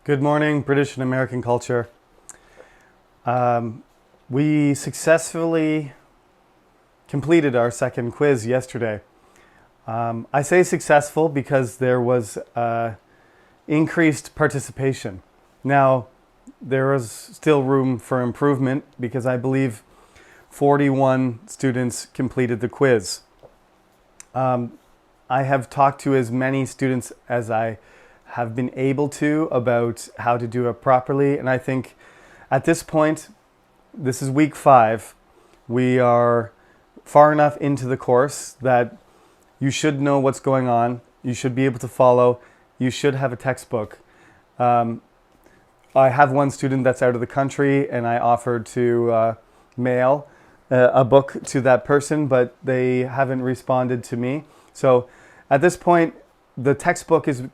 Good morning, British and American culture. We successfully completed our second quiz yesterday. I say successful because there was increased participation. Now, there is still room for improvement because I believe 41 students completed the quiz. I have talked to as many students as I have been able to about how to do it properly, and I think at this point, this is week 5, we are far enough into the course that you should know what's going on, you should be able to follow, you should have a textbook. I have one student that's out of the country, and I offered to mail a book to that person, but they haven't responded to me. So at this point, the textbook is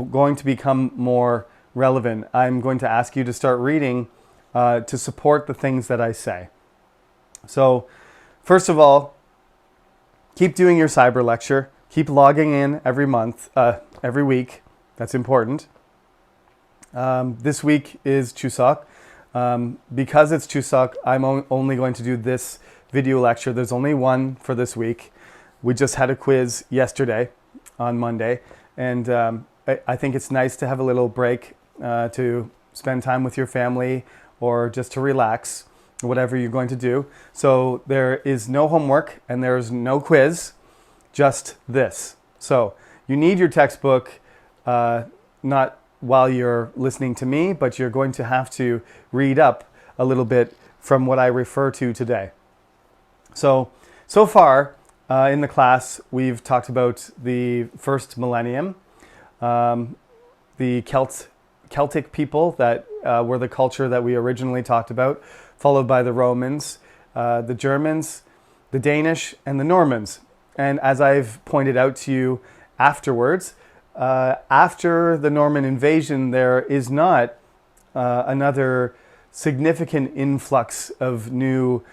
going to become more relevant. I'm going to ask you to start reading to support the things that I say. So first of all, keep doing your cyber lecture. Keep logging in every month, every week. That's important. This week is Chuseok. Because it's Chuseok, I'm only going to do this video lecture. There's only one for this week. We just had a quiz yesterday on Monday, and I think it's nice to have a little break to spend time with your family or just to relax, whatever you're going to do. So there is no homework and there's no quiz, just this. So you need your textbook, not while you're listening to me, but you're going to have to read up a little bit from what I refer to today. So far, in the class, we've talked about the first millennium, the Celtic people that were the culture that we originally talked about, followed by the Romans, the Germans, the Danish, and the Normans. And as I've pointed out to you afterwards, after the Norman invasion, there is not another significant influx of new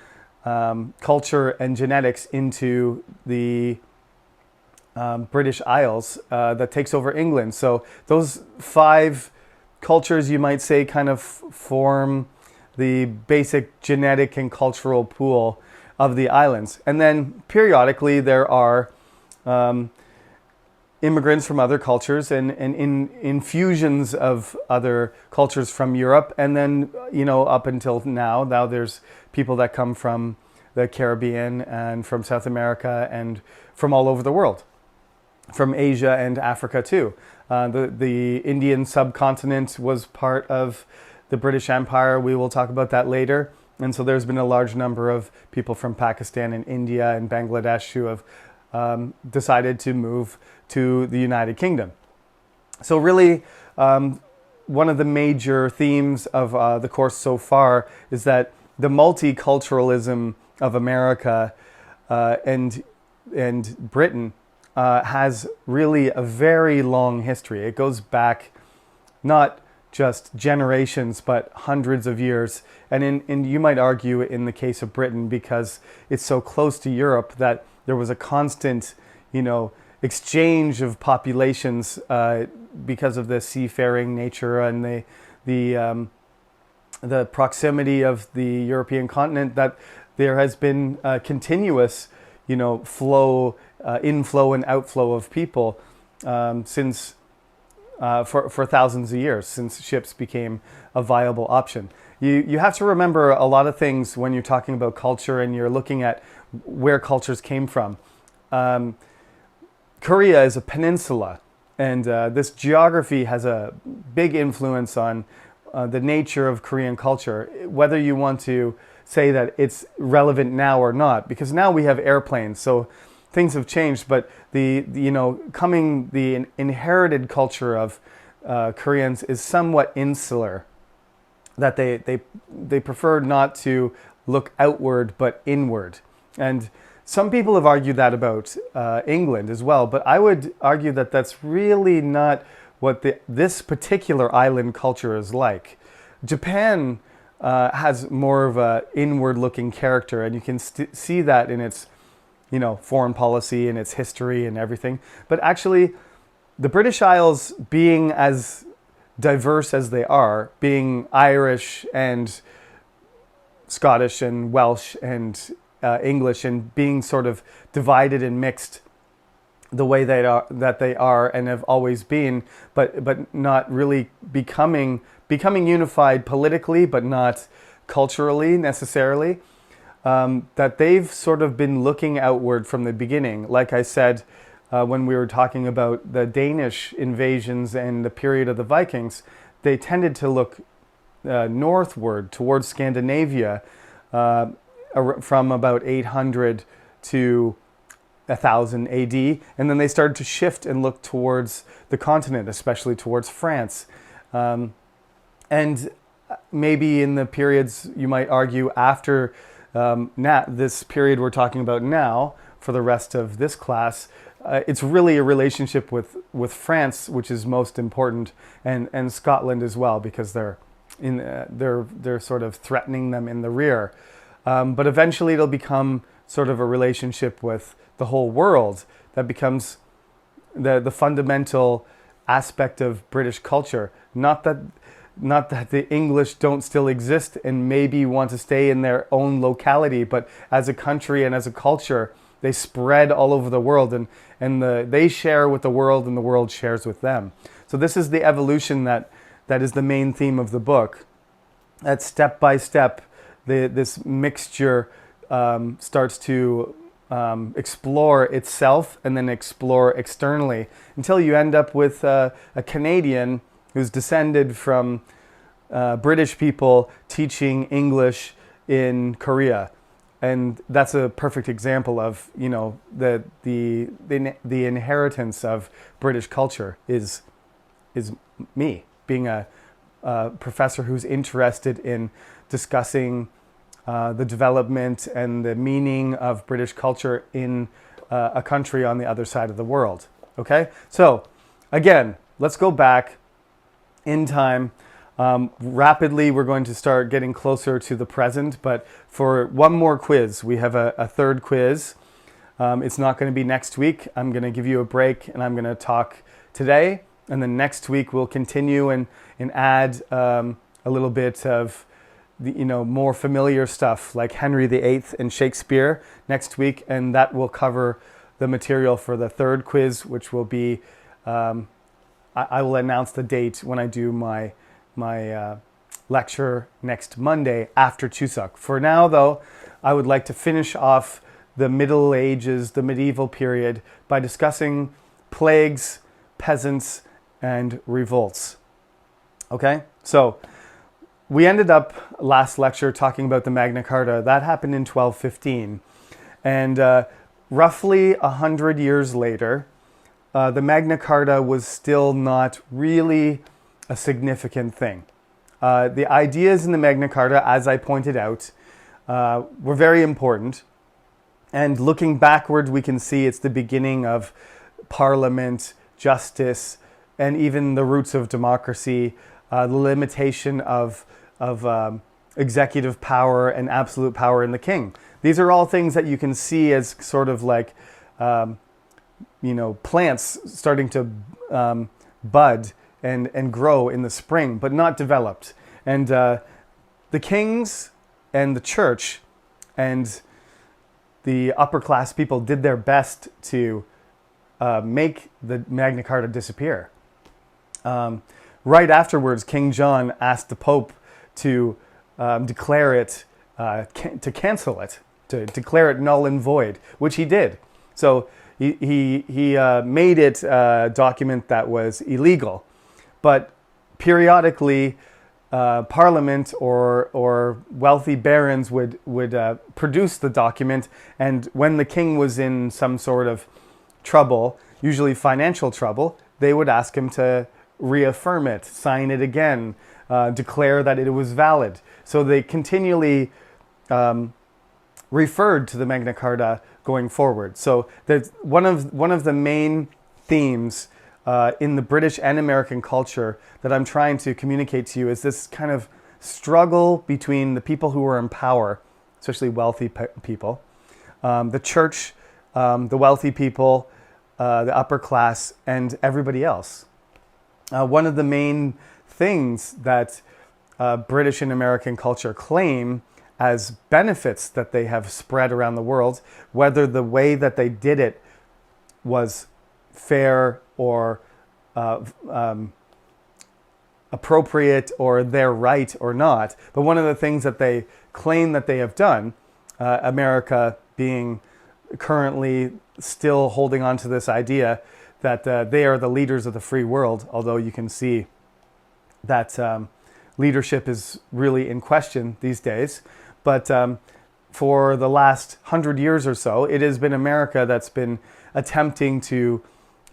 culture and genetics into the British Isles that takes over England. So those 5 cultures, you might say, kind of form the basic genetic and cultural pool of the islands. And then periodically there are immigrants from other cultures and infusions of other cultures from Europe. And then, up until now there's people that come from the Caribbean and from South America and from all over the world, from Asia and Africa too. The Indian subcontinent was part of the British Empire. We will talk about that later. And so there's been a large number of people from Pakistan and India and Bangladesh who have decided to move to the United Kingdom. So really, one of the major themes of the course so far is that the multiculturalism of America and Britain has really a very long history. It goes back not just generations, but hundreds of years. And you might argue in the case of Britain, because it's so close to Europe, that there was a constant, exchange of populations because of the seafaring nature and the proximity of the European continent, that there has been a continuous, flow, inflow and outflow of people since for thousands of years, since ships became a viable option. You have to remember a lot of things when you're talking about culture and you're looking at where cultures came from. Korea is a peninsula, and this geography has a big influence on the nature of Korean culture, whether you want to say that it's relevant now or not, because now we have airplanes, so things have changed, but the inherited culture of Koreans is somewhat insular, that they prefer not to look outward but inward. And some people have argued that about England as well, but I would argue that that's really not what this particular island culture is like. Japan has more of a inward-looking character, and you can see that in its, foreign policy and its history and everything. But actually, the British Isles, being as diverse as they are, being Irish and Scottish and Welsh and English, and being sort of divided and mixed the way that they are and have always been, but not really becoming unified politically, but not culturally necessarily. That they've sort of been looking outward from the beginning. Like I said, when we were talking about the Danish invasions and the period of the Vikings, they tended to look northward towards Scandinavia from about 800 to 1000 AD, and then they started to shift and look towards the continent, especially towards France. And maybe in the periods, you might argue, after this period we're talking about now, for the rest of this class, it's really a relationship with France, which is most important, and Scotland as well, because they're sort of threatening them in the rear. But eventually it'll become sort of a relationship with the whole world that becomes the fundamental aspect of British culture. Not that the English don't still exist and maybe want to stay in their own locality, but as a country and as a culture, they spread all over the world, and they share with the world, and the world shares with them. So this is the evolution that is the main theme of the book. That step by step, this mixture starts to explore itself and then explore externally, until you end up with a Canadian who's descended from British people teaching English in Korea. And that's a perfect example of, the inheritance of British culture is me being a professor who's interested in discussing the development and the meaning of British culture in a country on the other side of the world. Okay, so again, let's go back in time. Rapidly, we're going to start getting closer to the present, but for one more quiz, we have a third quiz. It's not going to be next week. I'm going to give you a break, and I'm going to talk today, and then next week we'll continue and add a little bit of the, more familiar stuff like Henry VIII and Shakespeare next week, and that will cover the material for the third quiz, which will be, I will announce the date when I do my lecture next Monday after Chuseok. For now, though, I would like to finish off the Middle Ages, the medieval period, by discussing plagues, peasants, and revolts. Okay, so we ended up last lecture talking about the Magna Carta. That happened in 1215. And roughly 100 years later, the Magna Carta was still not really a significant thing. The ideas in the Magna Carta, as I pointed out, were very important. And looking backward, we can see it's the beginning of parliament, justice, and even the roots of democracy, the limitation of executive power and absolute power in the king. These are all things that you can see as sort of like, plants starting to bud and grow in the spring, but not developed. And the kings and the church and the upper class people did their best to make the Magna Carta disappear. Right afterwards, King John asked the Pope to declare it, to cancel it, to declare it null and void, which he did. So he made it a document that was illegal. But periodically, Parliament or wealthy barons would produce the document, and when the king was in some sort of trouble, usually financial trouble, they would ask him to reaffirm it, sign it again, declare that it was valid. So they continually referred to the Magna Carta going forward. So that's one of the main themes in the British and American culture that I'm trying to communicate to you is this kind of struggle between the people who are in power, especially wealthy people, the church, the wealthy people, the upper class, and everybody else. One of the main things that British and American culture claim as benefits that they have spread around the world, whether the way that they did it was fair or appropriate or their right or not. But one of the things that they claim that they have done, America being currently still holding on to this idea that they are the leaders of the free world, although you can see that leadership is really in question these days. But for the last 100 years or so, it has been America that's been attempting to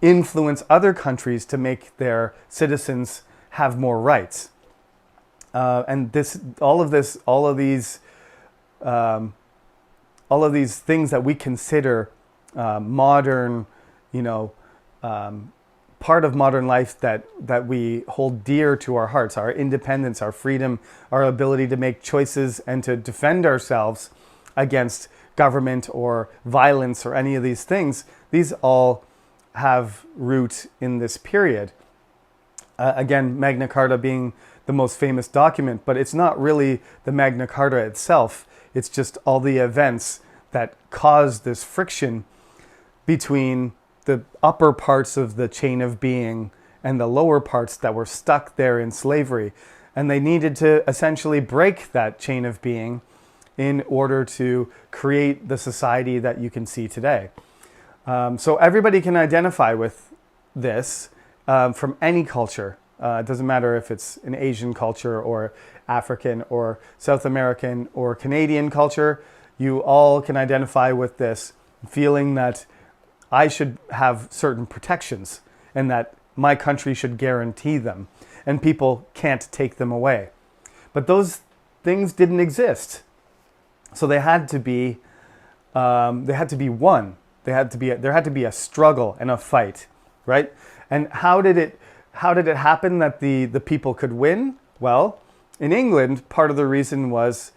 influence other countries to make their citizens have more rights. And all of these things that we consider modern, part of modern life that we hold dear to our hearts, our independence, our freedom, our ability to make choices and to defend ourselves against government or violence or any of these things, these all have root in this period. Again, Magna Carta being the most famous document, but it's not really the Magna Carta itself. It's just all the events that caused this friction between the upper parts of the chain of being and the lower parts that were stuck there in slavery. And they needed to essentially break that chain of being in order to create the society that you can see today. So everybody can identify with this from any culture. It doesn't matter if it's an Asian culture or African or South American or Canadian culture. You all can identify with this feeling that I should have certain protections and that my country should guarantee them and people can't take them away. But those things didn't exist. So they had to be won. There had to be a struggle and a fight, right? And how did it happen that the people could win? Well, in England, part of the reason was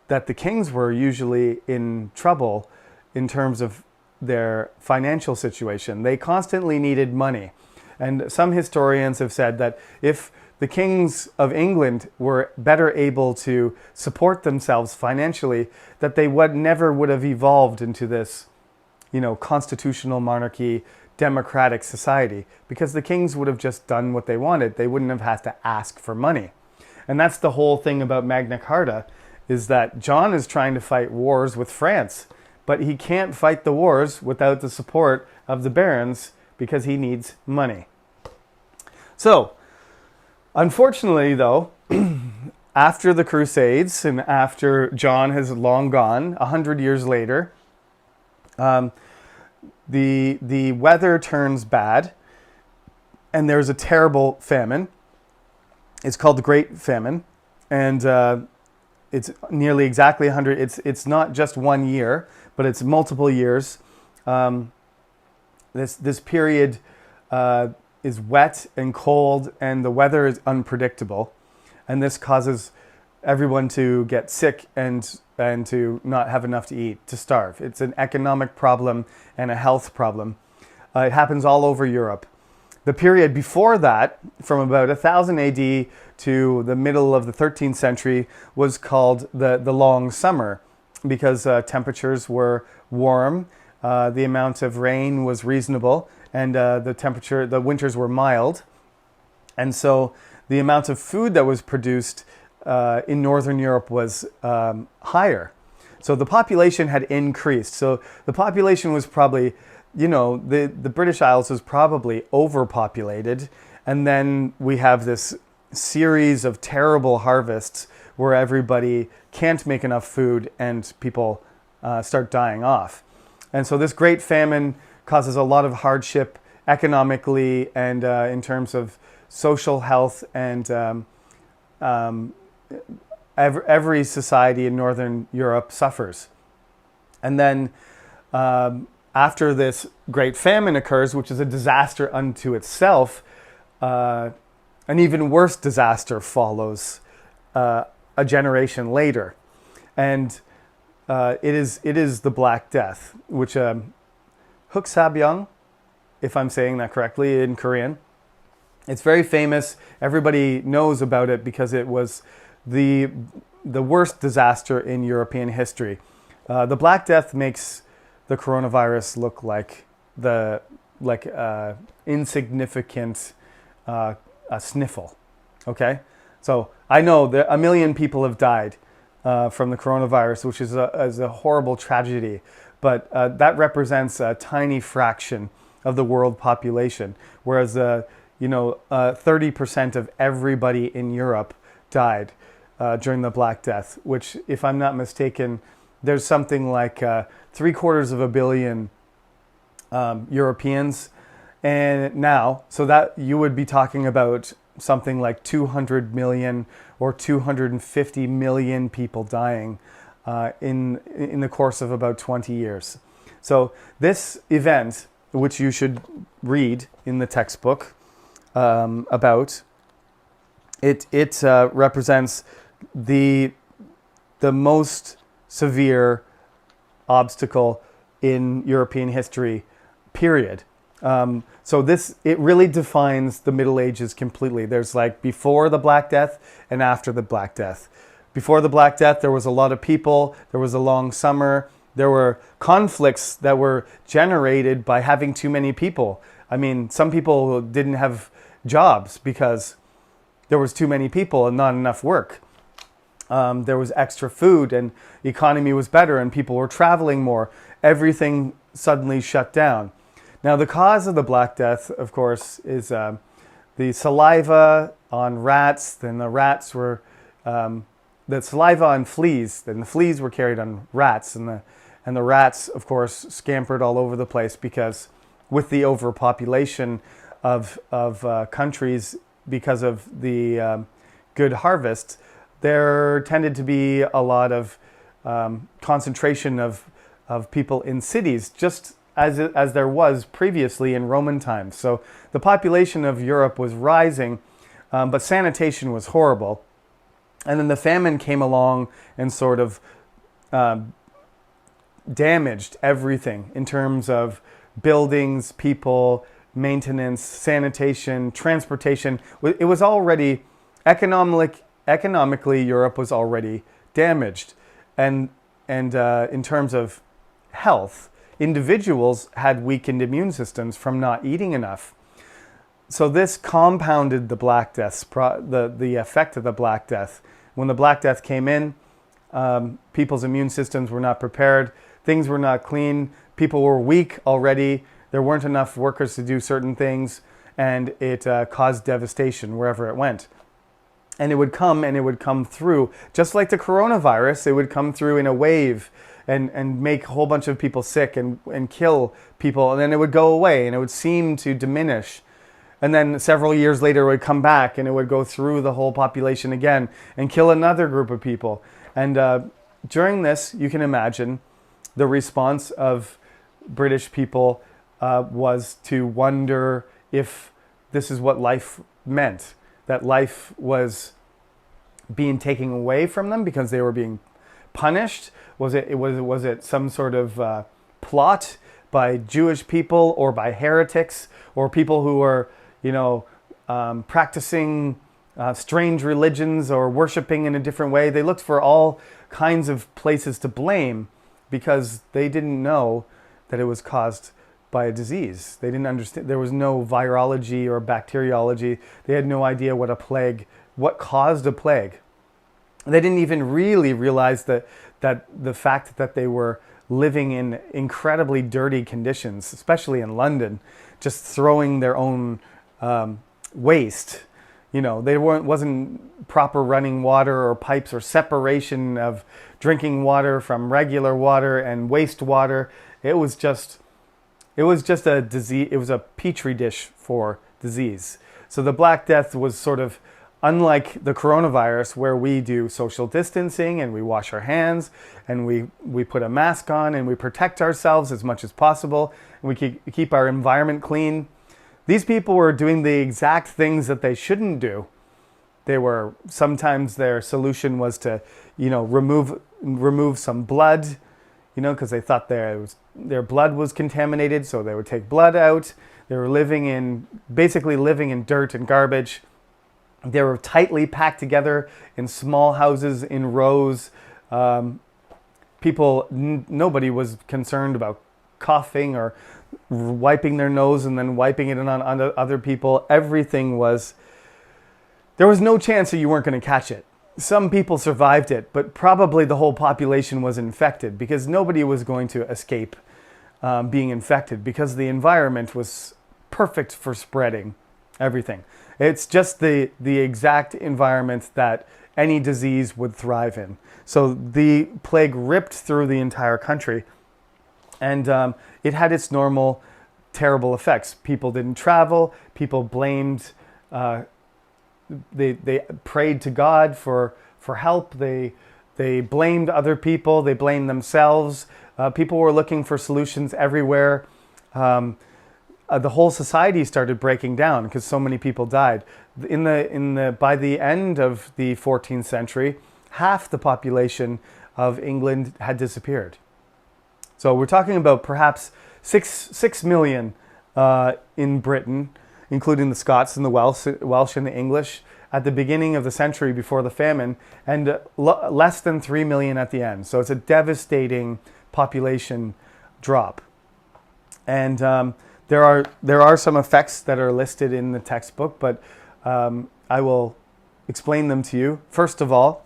that the kings were usually in trouble in terms of their financial situation. They constantly needed money. And some historians have said that if the kings of England were better able to support themselves financially, that they never would have evolved into this, constitutional monarchy, democratic society, because the kings would have just done what they wanted. They wouldn't have had to ask for money. And that's the whole thing about Magna Carta, is that John is trying to fight wars with France, but he can't fight the wars without the support of the barons because he needs money. So, unfortunately though, after the Crusades and after John has long gone, 100 years later, the weather turns bad and there's a terrible famine. It's called the Great Famine, and it's nearly exactly 100. It's not just 1 year, but it's multiple years. This period is wet and cold, and the weather is unpredictable, and this causes everyone to get sick and to not have enough to eat, to starve. It's an economic problem and a health problem. It happens all over Europe. The period before that, from about 1000 AD to the middle of the 13th century, was called the Long Summer, because temperatures were warm, the amount of rain was reasonable, and the winters were mild. And so the amount of food that was produced in Northern Europe was higher. So the population had increased. So the population was probably, the British Isles was probably overpopulated. And then we have this series of terrible harvests where everybody can't make enough food and people start dying off. And so this great famine causes a lot of hardship economically and in terms of social health, and every society in Northern Europe suffers. And then after this great famine occurs, which is a disaster unto itself, an even worse disaster follows a generation later. And it is the Black Death, which Huksabyung, if I'm saying that correctly in Korean, It's very famous. Everybody knows about it because it was the worst disaster in European history. The Black Death makes the coronavirus look like the insignificant a sniffle. Okay, so I know that 1 million people have died from the coronavirus, which is a horrible tragedy, but that represents a tiny fraction of the world population, whereas 30% of everybody in Europe died during the Black Death, which, if I'm not mistaken, there's something like 750 million Europeans, and now, so that you would be talking about something like 200 million or 250 million people dying in the course of about 20 years. So this event, which you should read in the textbook about, it represents the most severe obstacle in European history, period. So it really defines the Middle Ages completely. There's like before the Black Death and after the Black Death. Before the Black Death, there was a lot of people, there was a long summer, there were conflicts that were generated by having too many people. I mean, some people didn't have jobs because there was too many people and not enough work. There was extra food and the economy was better and people were traveling more. Everything suddenly shut down. Now, the cause of the Black Death, of course, is the saliva on rats. Then the rats were, the saliva on fleas. Then the fleas were carried on rats. And the rats, of course, scampered all over the place because with the overpopulation of countries, because of the good harvest, there tended to be a lot of concentration of people in cities, just as there was previously in Roman times. So the population of Europe was rising, but sanitation was horrible. And then the famine came along and sort of damaged everything in terms of buildings, people, maintenance, sanitation, transportation. It was already economically, Europe was already damaged. And in terms of health, individuals had weakened immune systems from not eating enough. So this compounded the Black Death, the effect of the Black Death. When the Black Death came in, people's immune systems were not prepared. Things were not clean. People were weak already. There weren't enough workers to do certain things, and it caused devastation wherever it went. And it would come through, just like the coronavirus, it would come through in a wave and make a whole bunch of people sick and kill people, and then it would go away and it would seem to diminish. And then several years later it would come back and it would go through the whole population again and kill another group of people. And during this, you can imagine the response of British people was to wonder if this is what life meant, that life was being taken away from them because they were being punished. Was it some sort of plot by Jewish people or by heretics or people who were, practicing strange religions or worshiping in a different way? They looked for all kinds of places to blame because they didn't know that it was caused by a disease. They didn't understand. There was no virology or bacteriology. They had no idea what caused a plague. They didn't even really realize that the fact that they were living in incredibly dirty conditions, especially in London, just throwing their own waste. There wasn't proper running water or pipes or separation of drinking water from regular water and wastewater. It was just a disease. It was a petri dish for disease. So the Black Death was sort of unlike the coronavirus, where we do social distancing and we wash our hands and we put a mask on and we protect ourselves as much as possible and we keep our environment clean. These people were doing the exact things that they shouldn't do. Sometimes their solution was to, remove some blood, because they thought their blood was contaminated, so they would take blood out. They were basically living in dirt and garbage. They were tightly packed together in small houses in rows. Nobody was concerned about coughing or wiping their nose and then wiping it on other people. There was no chance that you weren't going to catch it. Some people survived it, but probably the whole population was infected because nobody was going to escape being infected because the environment was perfect for spreading everything. It's just the exact environment that any disease would thrive in. So the plague ripped through the entire country, and it had its normal terrible effects. People didn't travel. People blamed. They prayed to God for help. They blamed other people. They blamed themselves. People were looking for solutions everywhere. The whole society started breaking down because so many people died. By the end of the 14th century, half the population of England had disappeared. So we're talking about perhaps 6 million in Britain, including the Scots and the Welsh and the English, at the beginning of the century before the famine, and less than 3 million at the end. So it's a devastating population drop. And there are some effects that are listed in the textbook, but I will explain them to you. First of all,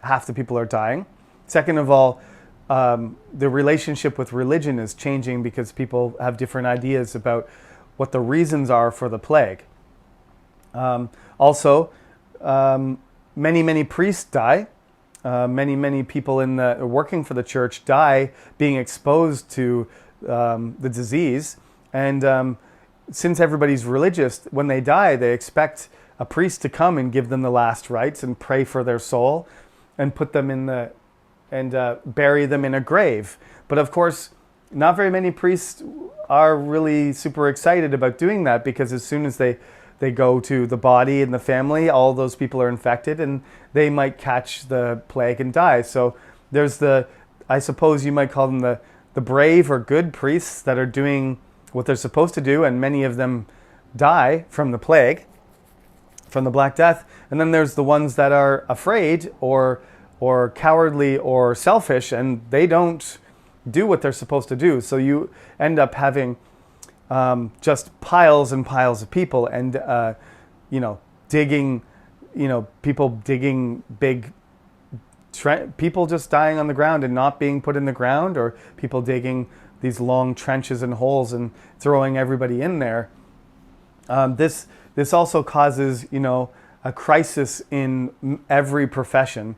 half the people are dying. Second of all, the relationship with religion is changing because people have different ideas about what the reasons are for the plague. Also, many priests die. Many people working for the church die being exposed to the disease. And since everybody's religious, when they die, they expect a priest to come and give them the last rites and pray for their soul and put them bury them in a grave. But of course, not very many priests are really super excited about doing that because as soon as they go to the body and the family, all those people are infected and they might catch the plague and die. So there's I suppose you might call them the brave or good priests that are doing what they're supposed to do, and many of them die from the plague, from the Black Death. And then there's the ones that are afraid or cowardly or selfish, and they don't do what they're supposed to do. So you end up having just piles and piles of people, and people digging big, people just dying on the ground and not being put in the ground, or people digging these long trenches and holes and throwing everybody in there. This also causes a crisis in every profession.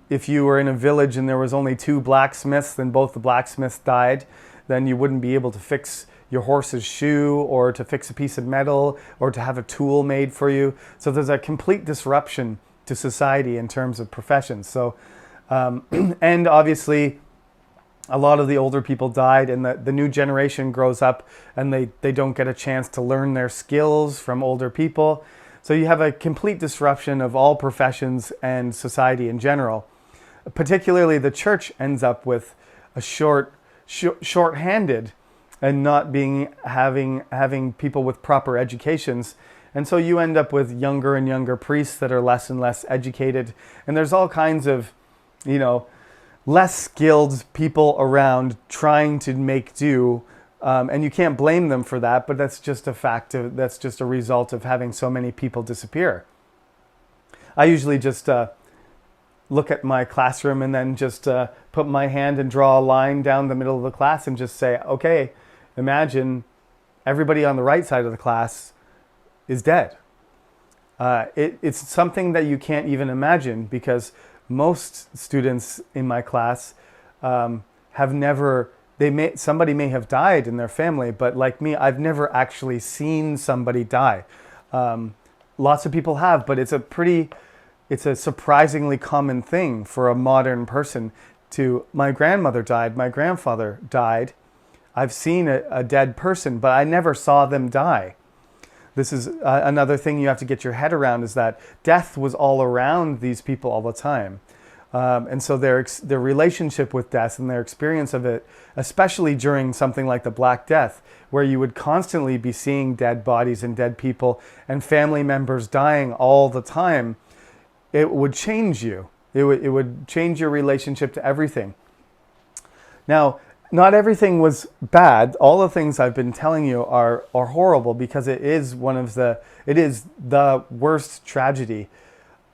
If you were in a village and there was only 2 blacksmiths, then both the blacksmiths died, then you wouldn't be able to fix your horse's shoe or to fix a piece of metal or to have a tool made for you. So there's a complete disruption to society in terms of professions. So, and obviously a lot of the older people died, and the new generation grows up and they don't get a chance to learn their skills from older people. So you have a complete disruption of all professions and society in general. Particularly the church ends up with a short-handed and not having people with proper educations. And so you end up with younger and younger priests that are less and less educated. And there's all kinds of, less skilled people around trying to make do. And you can't blame them for that, but that's just that's just a result of having so many people disappear. I usually just look at my classroom and then just put my hand and draw a line down the middle of the class and just say, okay, imagine everybody on the right side of the class is dead. It's something that you can't even imagine because most students in my class have never, somebody may have died in their family, but like me, I've never actually seen somebody die. Lots of people have, but it's a surprisingly common thing for a modern person my grandmother died, my grandfather died. I've seen a dead person, but I never saw them die. This is another thing you have to get your head around, is that death was all around these people all the time. And so their relationship with death and their experience of it, especially during something like the Black Death, where you would constantly be seeing dead bodies and dead people and family members dying all the time, it would change you. It would change your relationship to everything. Now, not everything was bad. All the things I've been telling you are horrible, because it is the worst tragedy.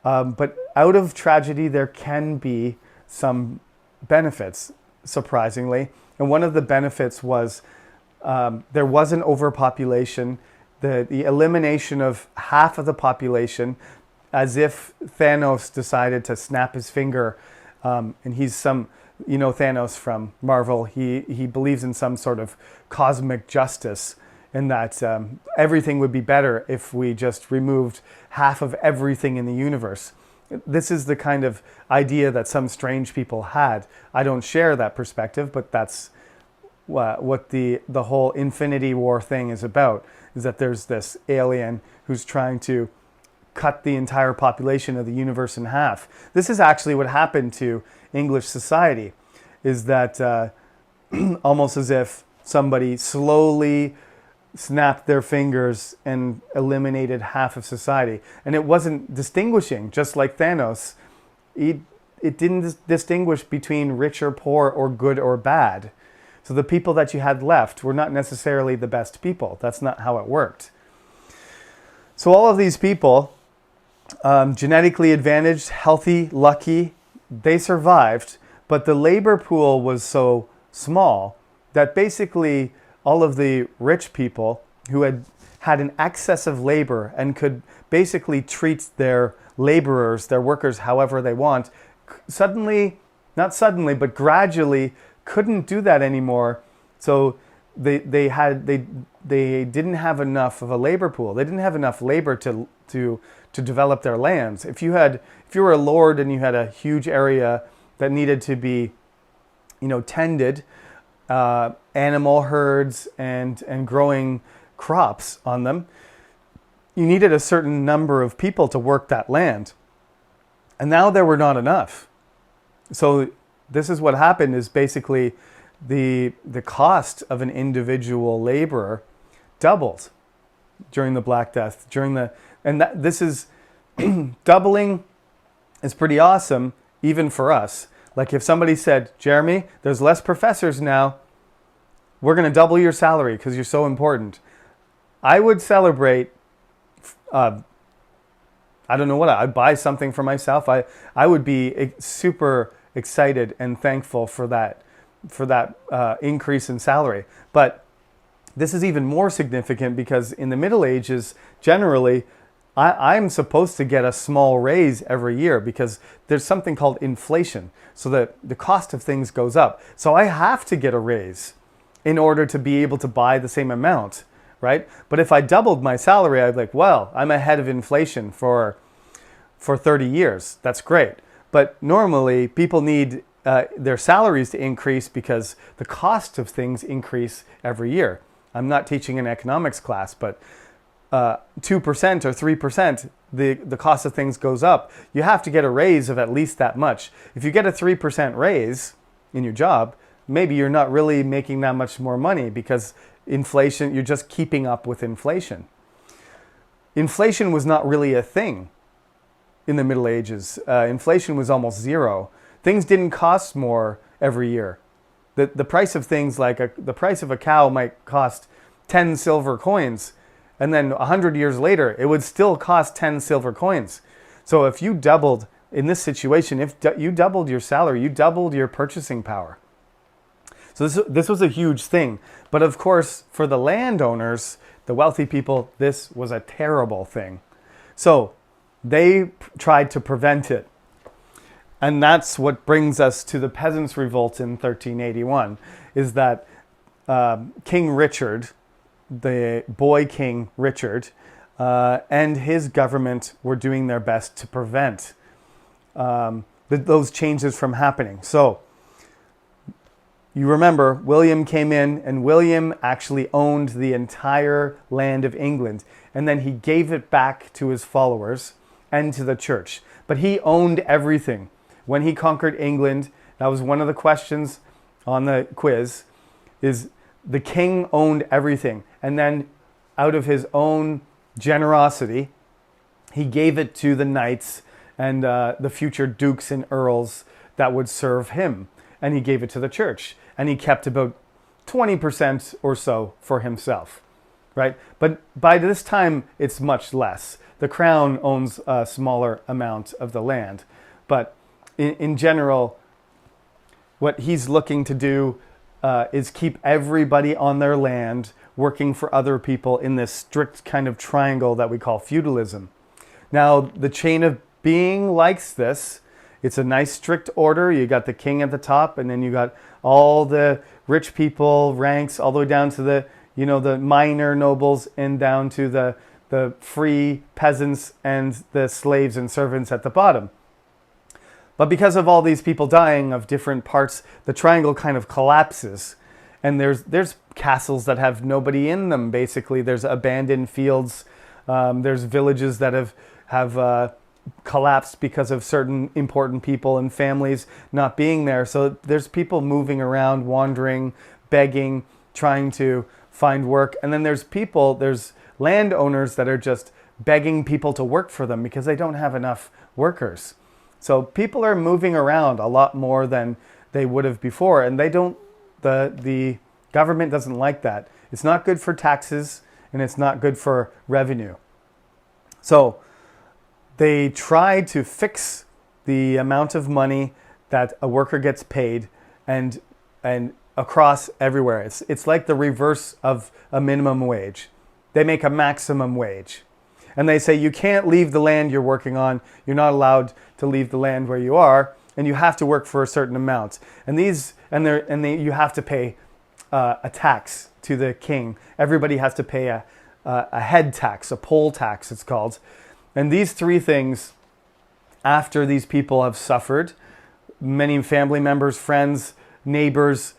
But out of tragedy, there can be some benefits, surprisingly. And one of the benefits was there was an overpopulation, the elimination of half of the population, as if Thanos decided to snap his finger. And he's Thanos from Marvel. He believes in some sort of cosmic justice, and that everything would be better if we just removed half of everything in the universe. This is the kind of idea that some strange people had. I don't share that perspective, but that's what the whole Infinity War thing is about, is that there's this alien who's trying to cut the entire population of the universe in half. This is actually what happened to English society, is that almost as if somebody slowly snapped their fingers and eliminated half of society. And it wasn't distinguishing, just like Thanos. It didn't distinguish between rich or poor or good or bad. So the people that you had left were not necessarily the best people. That's not how it worked. So all of these people, genetically advantaged, healthy, lucky, they survived, but the labor pool was so small that basically all of the rich people who had an excess of labor and could basically treat their laborers, their workers, however they want, but gradually couldn't do that anymore. So they didn't have enough of a labor pool. They didn't have enough labor to develop their lands. If you were a lord and you had a huge area that needed to be, tended, animal herds and growing crops on them, you needed a certain number of people to work that land. And now there were not enough. So this is what happened, is basically the cost of an individual laborer doubled during the Black Death. This is doubling is pretty awesome, even for us. Like if somebody said, Jeremy, there's less professors now, we're going to double your salary because you're so important, I would celebrate. I don't know what, I'd buy something for myself. I would be super excited and thankful for that increase in salary. But this is even more significant because in the Middle Ages, generally, I'm supposed to get a small raise every year because there's something called inflation. So that the cost of things goes up. So I have to get a raise in order to be able to buy the same amount, right? But if I doubled my salary, I'd be like, well, I'm ahead of inflation for 30 years. That's great. But normally people need their salaries to increase because the cost of things increase every year. I'm not teaching an economics class, but 2% or 3%, the cost of things goes up. You have to get a raise of at least that much. If you get a 3% raise in your job, maybe you're not really making that much more money because inflation, you're just keeping up with inflation. Inflation was not really a thing in the Middle Ages. Inflation was almost zero. Things didn't cost more every year. The price of things, like the price of a cow might cost 10 silver coins, and then 100 years later, it would still cost 10 silver coins. So if you doubled, in this situation, if you doubled your salary, you doubled your purchasing power. So this was a huge thing. But of course, for the landowners, the wealthy people, this was a terrible thing. So they tried to prevent it. And that's what brings us to the Peasants' Revolt in 1381, is that King Richard, the boy King Richard, and his government were doing their best to prevent those changes from happening. So you remember, William came in, and William actually owned the entire land of England. And then he gave it back to his followers and to the church. But he owned everything. When he conquered England, that was one of the questions on the quiz, is the king owned everything. And then out of his own generosity, he gave it to the knights and the future dukes and earls that would serve him. And he gave it to the church. And he kept about 20% or so for himself, right? But by this time, it's much less. The crown owns a smaller amount of the land. But in general, what he's looking to do is keep everybody on their land working for other people in this strict kind of triangle that we call feudalism. Now, the chain of being likes this. It's a nice strict order. You got the king at the top, and then you got all the rich people, ranks, all the way down to the, the minor nobles and down to the free peasants and the slaves and servants at the bottom. But because of all these people dying of different parts, the triangle kind of collapses. And there's castles that have nobody in them, basically. There's abandoned fields. There's villages that have collapsed because of certain important people and families not being there. So there's people moving around, wandering, begging, trying to find work. And then there's landowners that are just begging people to work for them because they don't have enough workers. So people are moving around a lot more than they would have before, and the government doesn't like that. It's not good for taxes, and it's not good for revenue. So they try to fix the amount of money that a worker gets paid and across everywhere. It's like the reverse of a minimum wage. They make a maximum wage. And they say you can't leave the land you're working on. You're not allowed to leave the land where you are, and you have to work for a certain amount. And you have to pay a tax to the king. Everybody has to pay a head tax, a poll tax, it's called. And these three things, after these people have suffered, many family members, friends, neighbors,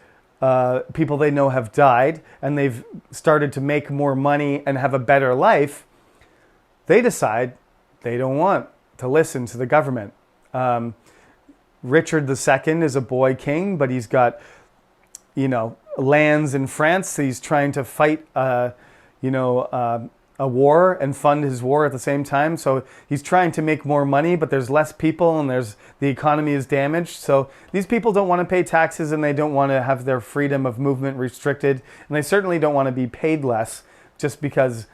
people they know have died, and they've started to make more money and have a better life, they decide they don't want to listen to the government. Richard II is a boy king, but he's got, lands in France. He's trying to fight, a war and fund his war at the same time. So he's trying to make more money, but there's less people and the economy is damaged. So these people don't want to pay taxes, and they don't want to have their freedom of movement restricted. And they certainly don't want to be paid less just because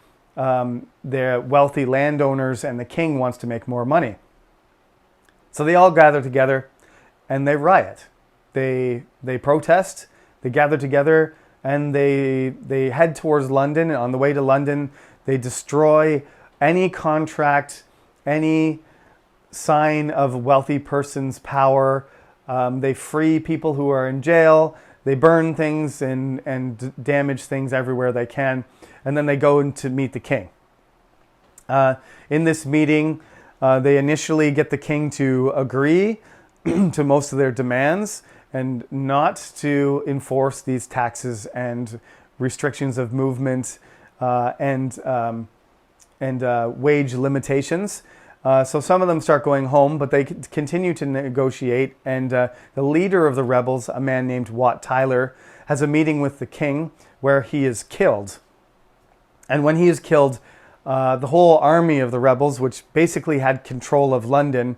they're wealthy landowners and the king wants to make more money. So they all gather together and they riot. They protest, they gather together, and they head towards London. And on the way to London, they destroy any contract, any sign of a wealthy person's power. They free people who are in jail. They burn things and damage things everywhere they can. And then they go in to meet the king. In this meeting, they initially get the king to agree to most of their demands and not to enforce these taxes and restrictions of movement and wage limitations. So some of them start going home, but they continue to negotiate. And the leader of the rebels, a man named Wat Tyler, has a meeting with the king where he is killed. And when he is killed, the whole army of the rebels, which basically had control of London,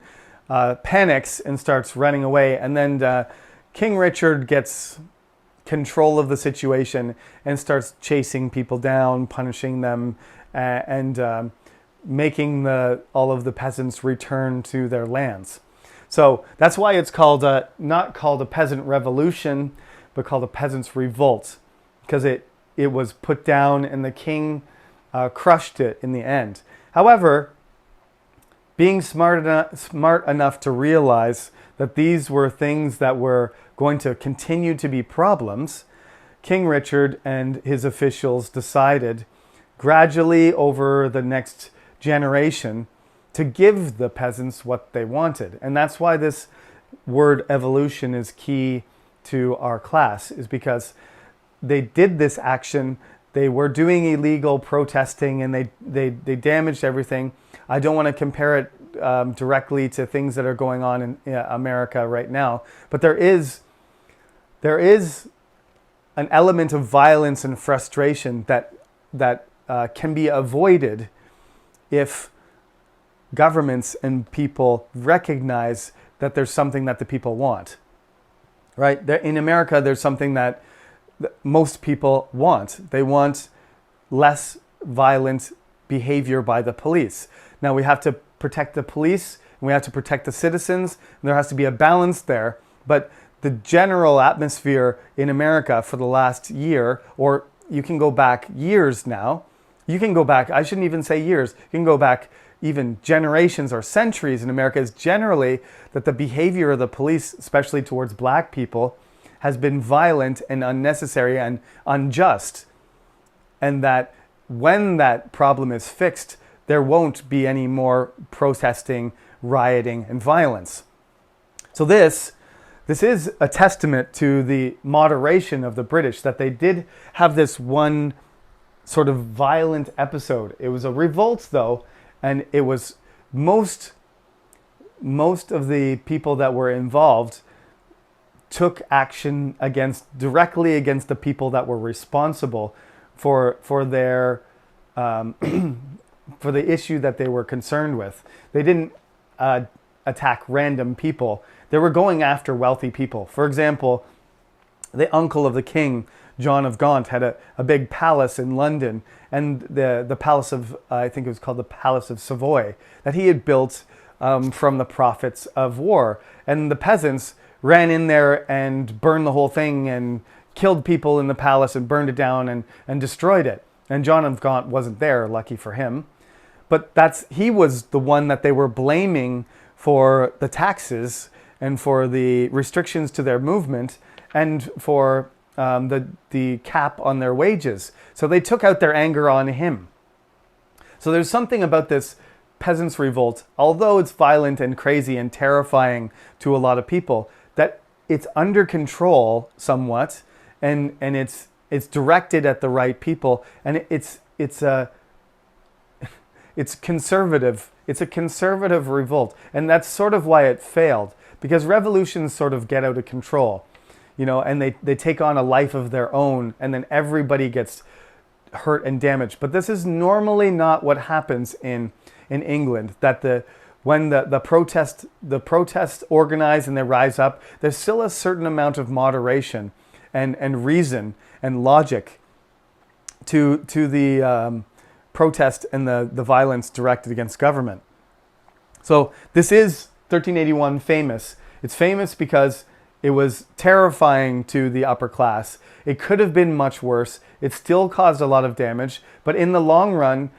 panics and starts running away. And then King Richard gets control of the situation and starts chasing people down, punishing them, and making all of the peasants return to their lands. So that's why it's called not called a peasant revolution, but called a peasants' revolt, because it was put down and the king crushed it in the end. However, being smart enough to realize that these were things that were going to continue to be problems, King Richard and his officials decided gradually over the next generation to give the peasants what they wanted. And that's why this word evolution is key to our class, is because they did this action. They were doing illegal protesting and they damaged everything. I don't want to compare it directly to things that are going on in America right now, but there is an element of violence and frustration that can be avoided if governments and people recognize that there's something that the people want. Right? In America, there's something that most people want. They want less violent behavior by the police. Now, we have to protect the police, and we have to protect the citizens, and there has to be a balance there. But the general atmosphere in America for the last year, or you can go back years now, you can go back, I shouldn't even say years, you can go back even generations or centuries in America, is generally that the behavior of the police, especially towards black people, has been violent and unnecessary and unjust. And that when that problem is fixed, there won't be any more protesting, rioting, and violence. So this is a testament to the moderation of the British, that they did have this one sort of violent episode. It was a revolt, though, and it was most of the people that were involved took action directly against the people that were responsible for their for the issue that they were concerned with. They didn't attack random people. They were going after wealthy people. For example, the uncle of the king, John of Gaunt, had a big palace in London, and the palace of, I think it was called the Palace of Savoy, that he had built from the profits of war. And the peasants ran in there and burned the whole thing and killed people in the palace and burned it down and destroyed it. And John of Gaunt wasn't there, lucky for him. But he was the one that they were blaming for the taxes and for the restrictions to their movement and for the cap on their wages. So they took out their anger on him. So there's something about this peasants' revolt, although it's violent and crazy and terrifying to a lot of people, that it's under control somewhat, and it's directed at the right people, and it's conservative. It's a conservative revolt, and that's sort of why it failed, because revolutions sort of get out of control, and they take on a life of their own, and then everybody gets hurt and damaged. But this is normally not what happens in England, that when the protests organize and they rise up, there's still a certain amount of moderation and reason and logic to the protest and the violence directed against government. So this is 1381 famous. It's famous because it was terrifying to the upper class. It could have been much worse. It still caused a lot of damage, but in the long run,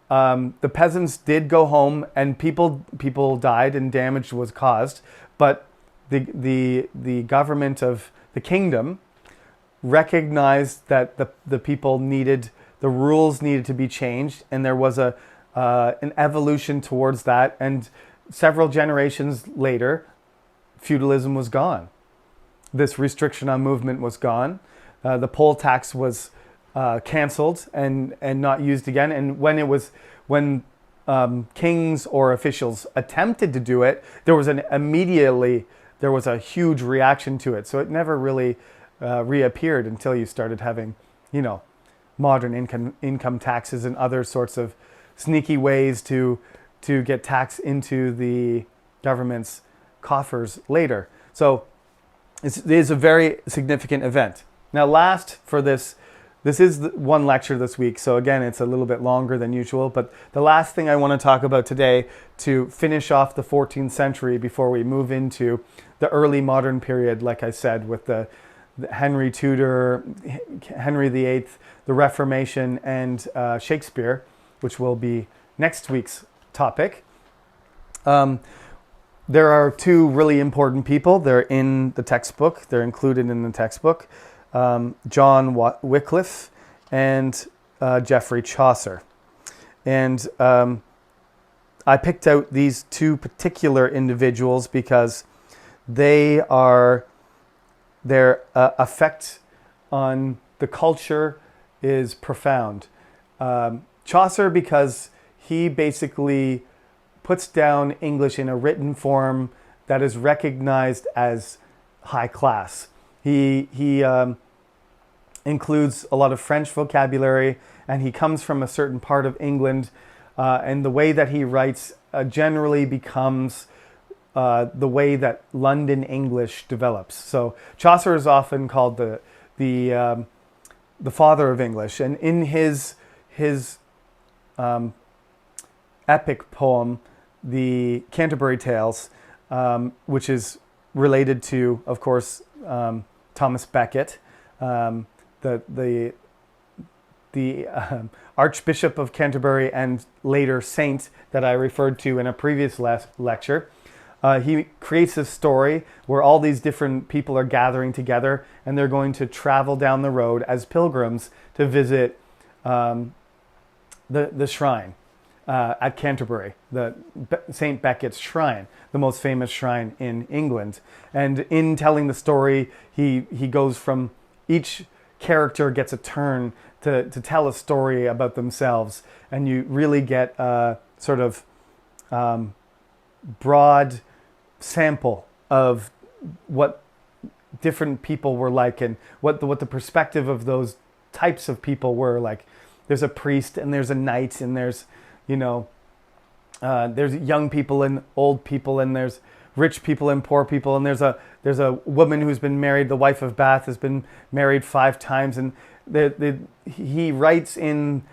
the peasants did go home, and people died and damage was caused. But the government of the kingdom recognized that the people needed, the rules needed to be changed, and there was an evolution towards that. And several generations later, feudalism was gone. This restriction on movement was gone. The poll tax was canceled and not used again. And when kings or officials attempted to do it, there was a huge reaction to it. So it never really reappeared until you started having, modern income taxes and other sorts of sneaky ways to get tax into the government's coffers later. So it is a very significant event. Now, last for this is one lecture this week, so again, it's a little bit longer than usual, but the last thing I want to talk about today to finish off the 14th century before we move into the early modern period, like I said, with the Henry Tudor, Henry VIII, the Reformation, and Shakespeare, which will be next week's topic. There are two really important people. They're in the textbook. They're included in the textbook. John Wycliffe and Geoffrey Chaucer. And I picked out these two particular individuals because their effect on the culture is profound. Chaucer, because he basically puts down English in a written form that is recognized as high class. He includes a lot of French vocabulary, and he comes from a certain part of England, and the way that he writes generally becomes the way that London English develops. So Chaucer is often called the father of English, and in his epic poem, the Canterbury Tales, which is related to, of course, Thomas Becket, the Archbishop of Canterbury and later saint that I referred to in a previous lecture. He creates a story where all these different people are gathering together, and they're going to travel down the road as pilgrims to visit the shrine at Canterbury, the St. Becket's shrine, the most famous shrine in England. And in telling the story, he goes from each character gets a turn to tell a story about themselves, and you really get a sort of broad sample of what different people were like, and what the perspective of those types of people were like. There's a priest, and there's a knight, and there's there's young people and old people, and there's rich people and poor people, and there's a woman who's been married. The wife of Bath has been married 5 times, and he writes in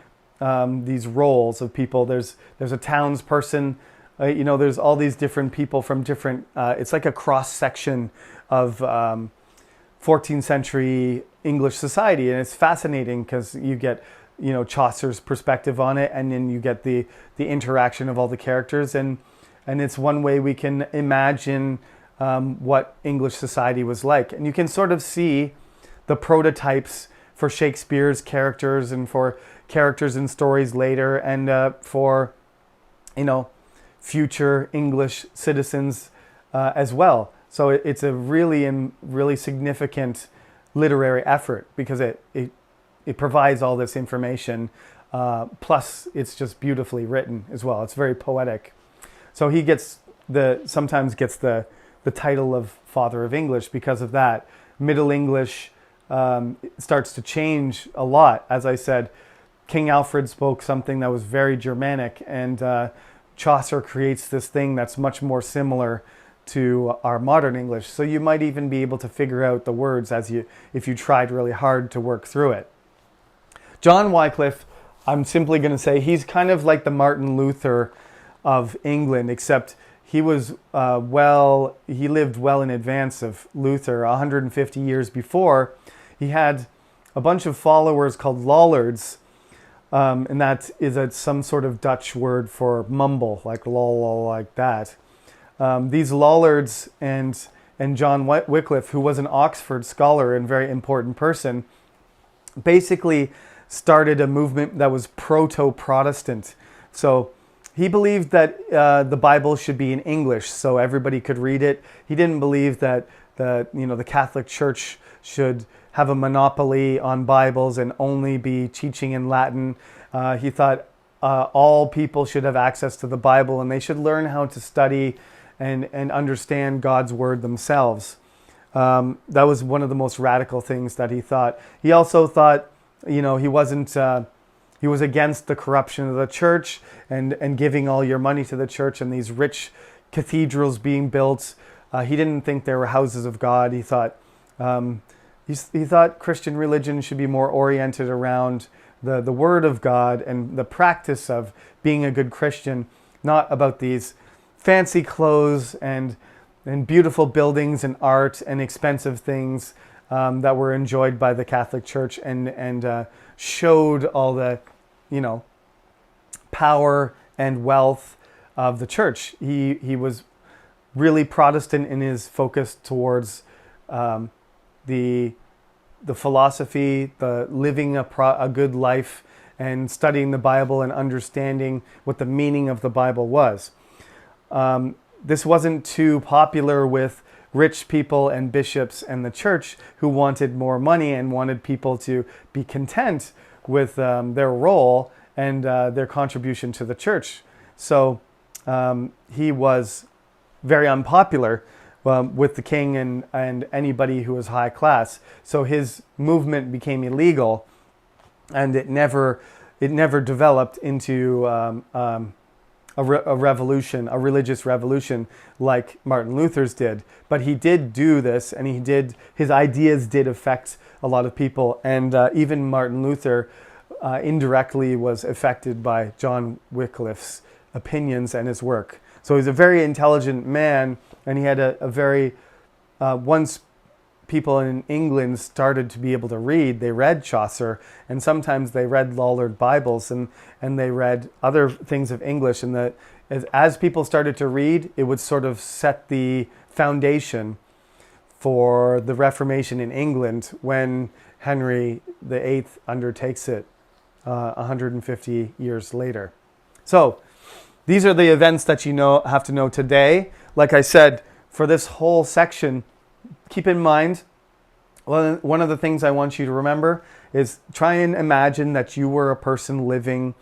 these roles of people. There's a townsperson. There's all these different people from different. It's like a cross section of 14th century English society, and it's fascinating because you get Chaucer's perspective on it, and then you get the interaction of all the characters, and it's one way we can imagine what English society was like. And you can sort of see the prototypes for Shakespeare's characters and for characters in stories later, and for future English citizens as well. So it's a really significant literary effort, because it provides all this information. Plus, it's just beautifully written as well. It's very poetic. So he sometimes gets the title of Father of English because of that. Middle English starts to change a lot. As I said, King Alfred spoke something that was very Germanic, and Chaucer creates this thing that's much more similar to our modern English. So you might even be able to figure out the words if you tried really hard to work through it. John Wycliffe, I'm simply going to say he's kind of like the Martin Luther of England, except he lived well in advance of Luther. 150 years before, he had a bunch of followers called Lollards, and that is some sort of Dutch word for mumble, like lol, like that. These Lollards and John Wycliffe, who was an Oxford scholar and very important person, basically started a movement that was proto-Protestant. So he believed that the Bible should be in English so everybody could read it. He didn't believe that the Catholic Church should have a monopoly on Bibles and only be teaching in Latin. He thought all people should have access to the Bible, and they should learn how to study and understand God's word themselves. That was one of the most radical things that he thought. He also thought, he was against the corruption of the church and giving all your money to the church and these rich cathedrals being built. He didn't think they were houses of God. He thought he thought Christian religion should be more oriented around the Word of God and the practice of being a good Christian, not about these fancy clothes and beautiful buildings and art and expensive things that were enjoyed by the Catholic Church and showed all the power and wealth of the church. He was really Protestant in his focus towards the philosophy, the living a good life, and studying the Bible and understanding what the meaning of the Bible was. This wasn't too popular with rich people and bishops and the church, who wanted more money and wanted people to be content with their role and their contribution to the church. So he was very unpopular with the king and anybody who was high class. So his movement became illegal, and it never developed into a revolution, a religious revolution like Martin Luther's did. But he did do this, and his ideas did affect a lot of people, and even Martin Luther indirectly was affected by John Wycliffe's opinions and his work. So he's a very intelligent man, and he had a very, once people in England started to be able to read, they read Chaucer, and sometimes they read Lollard Bibles, and they read other things of English. And as people started to read, it would sort of set the foundation for the Reformation in England when Henry VIII undertakes it 150 years later. So these are the events that you have to know today. Like I said, for this whole section, keep in mind, one of the things I want you to remember is try and imagine that you were a person living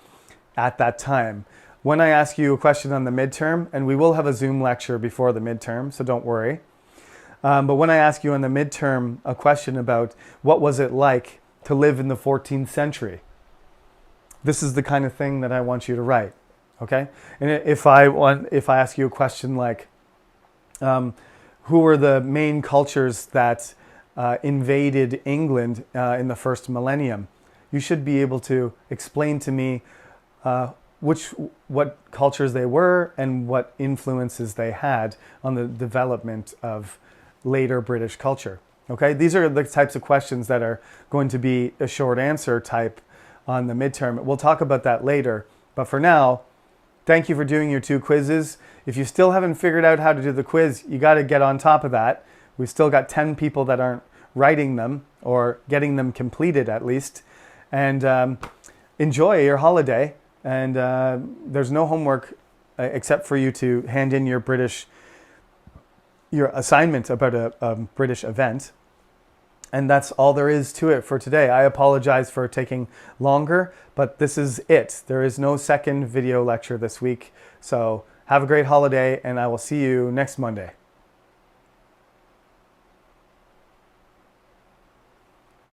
at that time. When I ask you a question on the midterm, and we will have a Zoom lecture before the midterm, so don't worry. But when I ask you on the midterm a question about what was it like to live in the 14th century, this is the kind of thing that I want you to write. Okay? And if I ask you a question like, who were the main cultures that invaded England in the first millennium, you should be able to explain to me what cultures they were and what influences they had on the development of later British culture. Okay? These are the types of questions that are going to be a short answer type on the midterm. We'll talk about that later. But for now, thank you for doing your 2 quizzes. If you still haven't figured out how to do the quiz, you got to get on top of that. We've still got 10 people that aren't writing them or getting them completed at least. And enjoy your holiday. And there's no homework except for you to hand in your assignment about a British event. And that's all there is to it for today. I apologize for taking longer, but this is it. There is no second video lecture this week. So have a great holiday, and I will see you next Monday.